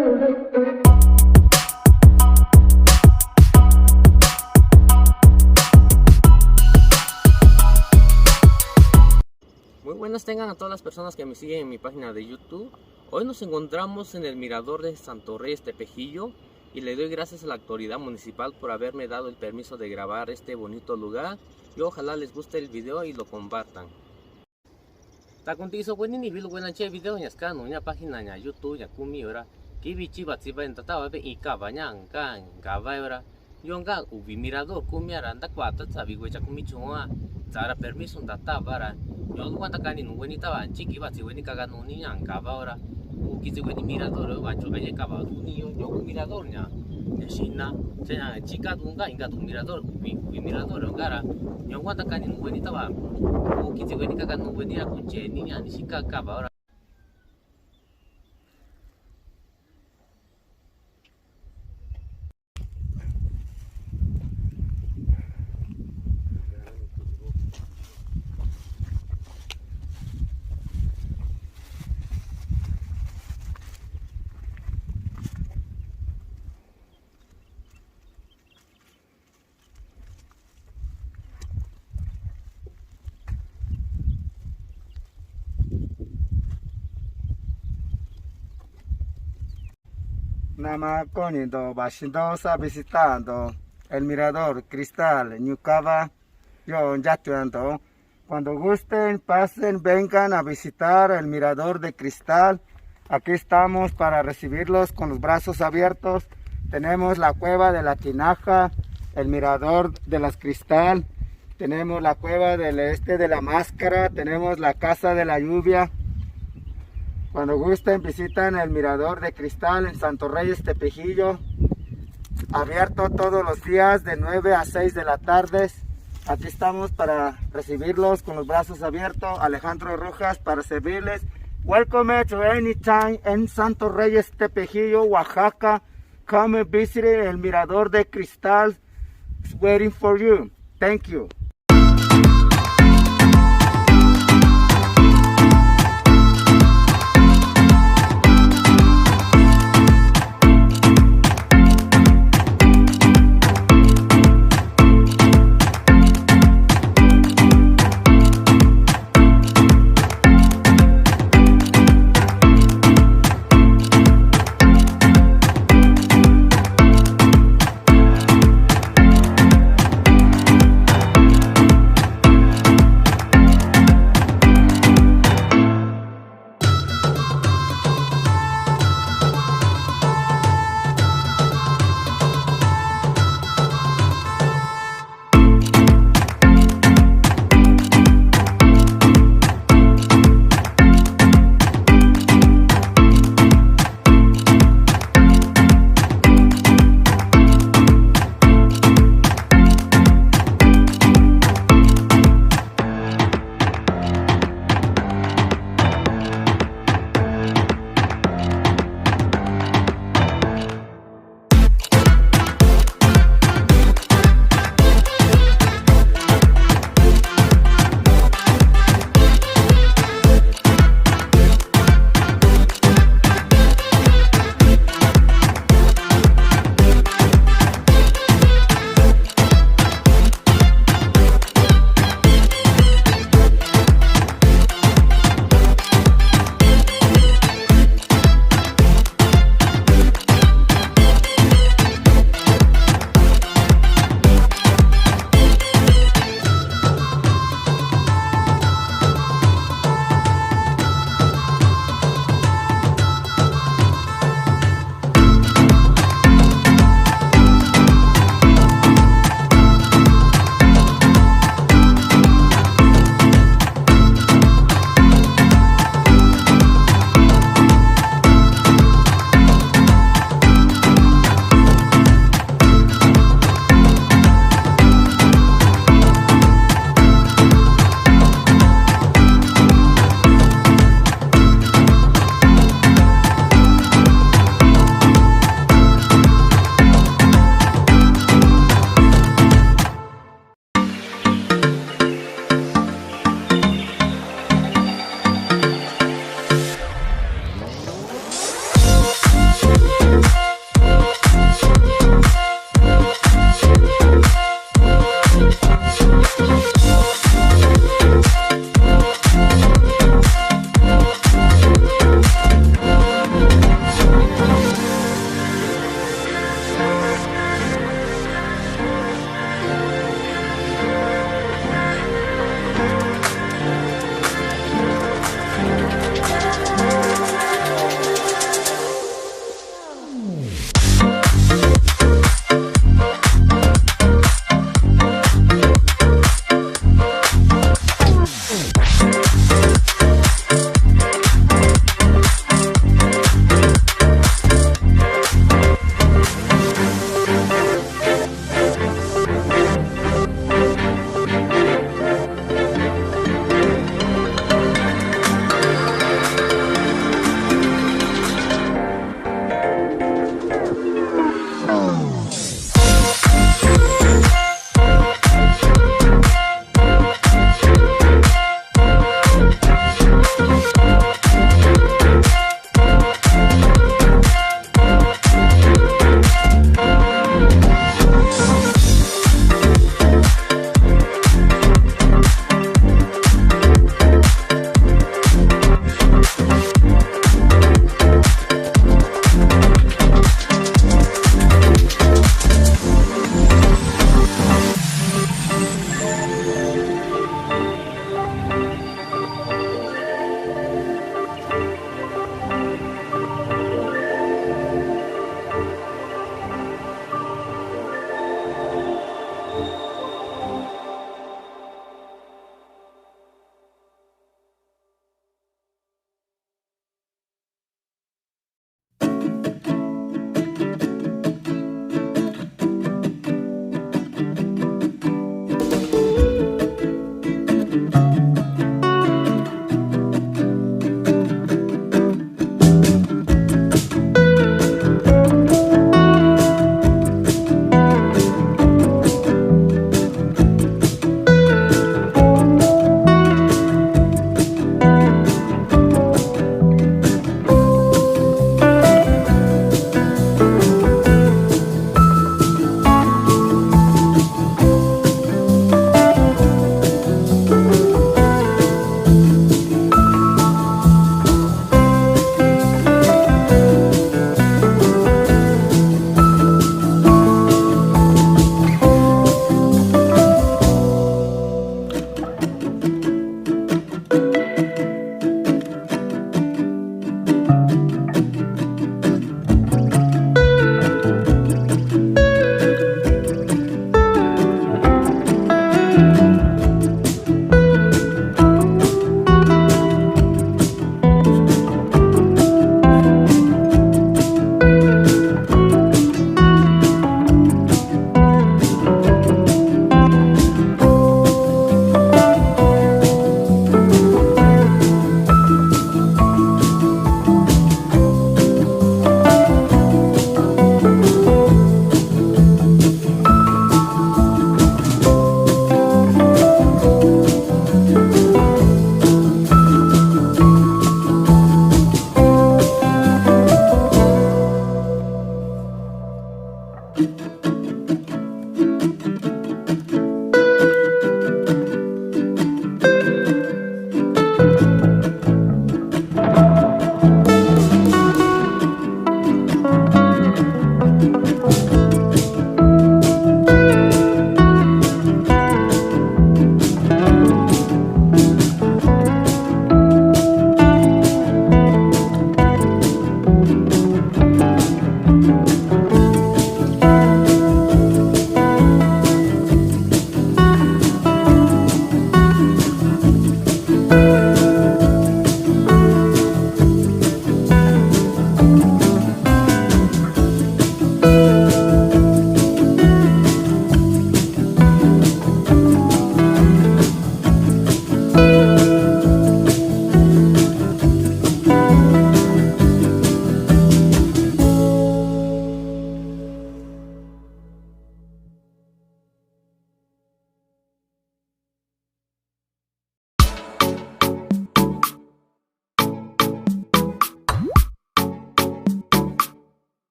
Muy buenas tengan a todas las personas que me siguen en mi página de YouTube. Hoy nos encontramos en el mirador de Santo Reyes Tepejillo y le doy gracias a la autoridad municipal por haberme dado el permiso de grabar este bonito lugar y ojalá les guste el video y lo compartan. Ta contigo bueno ni video buena che video nya ska no nya página nya YouTube nya kumi ora ki bichi batsiba en tata be ika banya kan gaba ora yonga ubi mirador kumi ara nda kwata sabi gwe cha kumi chua tsara permiso ndata bara yo kwata kani no weni tawa chiki batsi weni kaga no ni nya gaba ora ukizi weni mirador wa cho anye kaba ni yo mirador nya shina nya chika dunga inga tu mirador ubi mirador ngara yo kwata kani no weni tawa ukizi weni kaga no weni ya kunche ni nya ni shika kaba ora. Namaconido, Bashindosa visitando el mirador Cristal, Ñucaba, yo ya ando. Cuando gusten, pasen, vengan a visitar el mirador de Cristal. Aquí estamos para recibirlos con los brazos abiertos. Tenemos la cueva de la Tinaja, el mirador de las Cristal, tenemos la cueva del de la Máscara, tenemos la casa de la lluvia. Cuando gusten, visitan el mirador de Cristal en Santo Reyes Tepejillo, abierto todos los días de 9 a 6 de la tarde. Aquí estamos para recibirlos con los brazos abiertos. Alejandro Rojas para servirles. Welcome to any time in Santo Reyes Tepejillo, Oaxaca. Come and visit el mirador de Cristal. It's waiting for you. Thank you.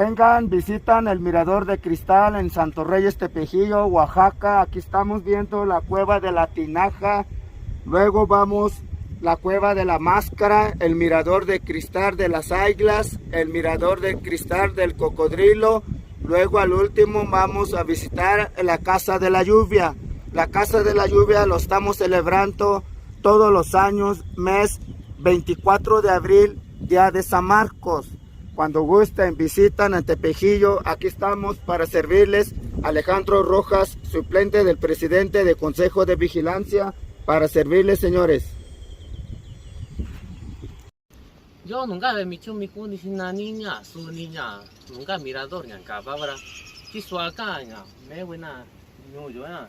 Vengan, visitan el Mirador de Cristal en Santo Reyes Tepejillo, Oaxaca. Aquí estamos viendo la Cueva de la Tinaja. Luego vamos la Cueva de la Máscara, el Mirador de Cristal de las Águilas, el Mirador de Cristal del Cocodrilo. Luego al último vamos a visitar la Casa de la Lluvia. La Casa de la Lluvia lo estamos celebrando todos los años, mes 24 de abril, día de San Marcos. Cuando gusten, visitan en Tepejillo. Aquí estamos para servirles. Alejandro Rojas, suplente del presidente del Consejo de Vigilancia, para servirles, señores. Yo nunca he visto mi niña, niña, su niña, nunca mirador ni acá, para si su acá, me buena, no yo ya,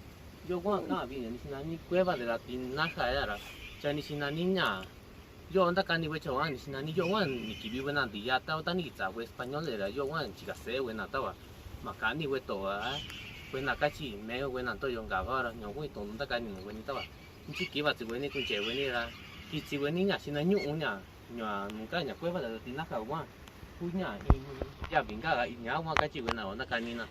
yo cuando acá vine, ni cueva de la Tinaja era, ya ni niña, yo anda acá ni vecho ni yo ni que vive en día, estaba ni za español era, yo chica se buena estaba, macá ni veto, buena cachi, me buena todo yo ahora, no voy todo anda acá ni buena estaba, ni siquiera si buena con che buena era, y si buena niña, si no una nhà nunca nhà quê vào là tin nát khẩu quá, cú nhà nhà bình cả là nhà hoa cái chuyện nào nó cái ní nè.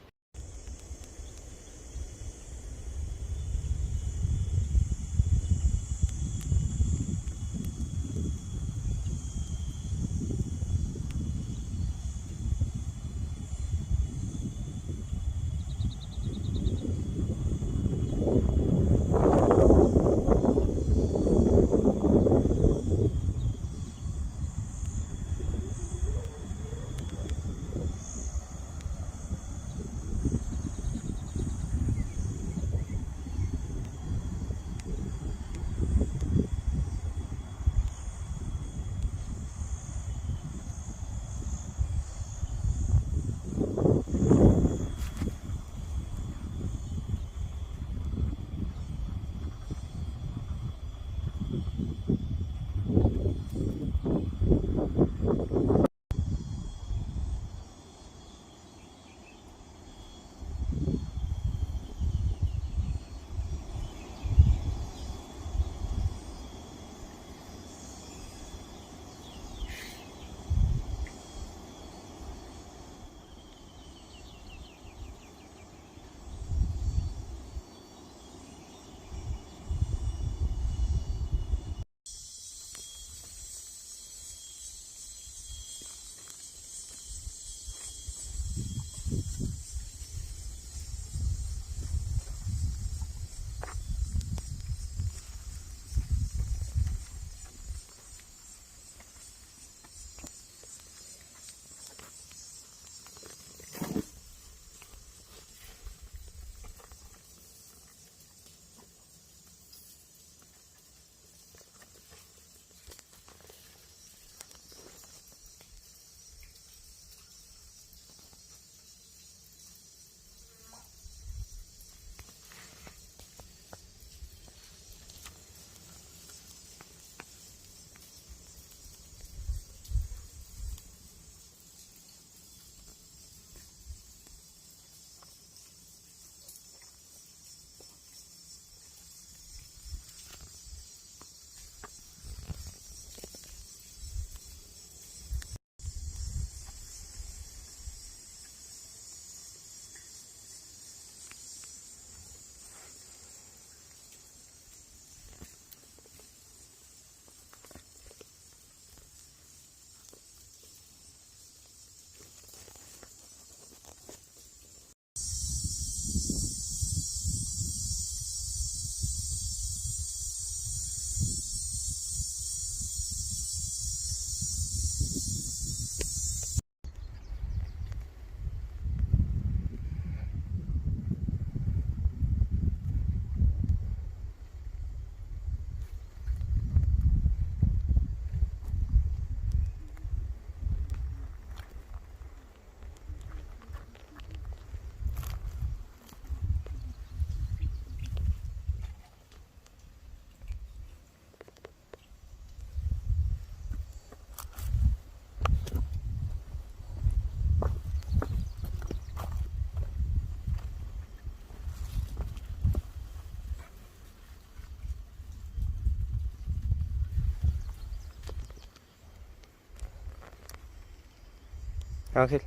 Ángel.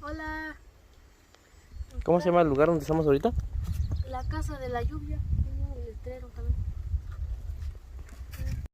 Hola, ¿Cómo se llama el lugar donde estamos ahorita? la casa de la lluvia. Tiene un letrero también.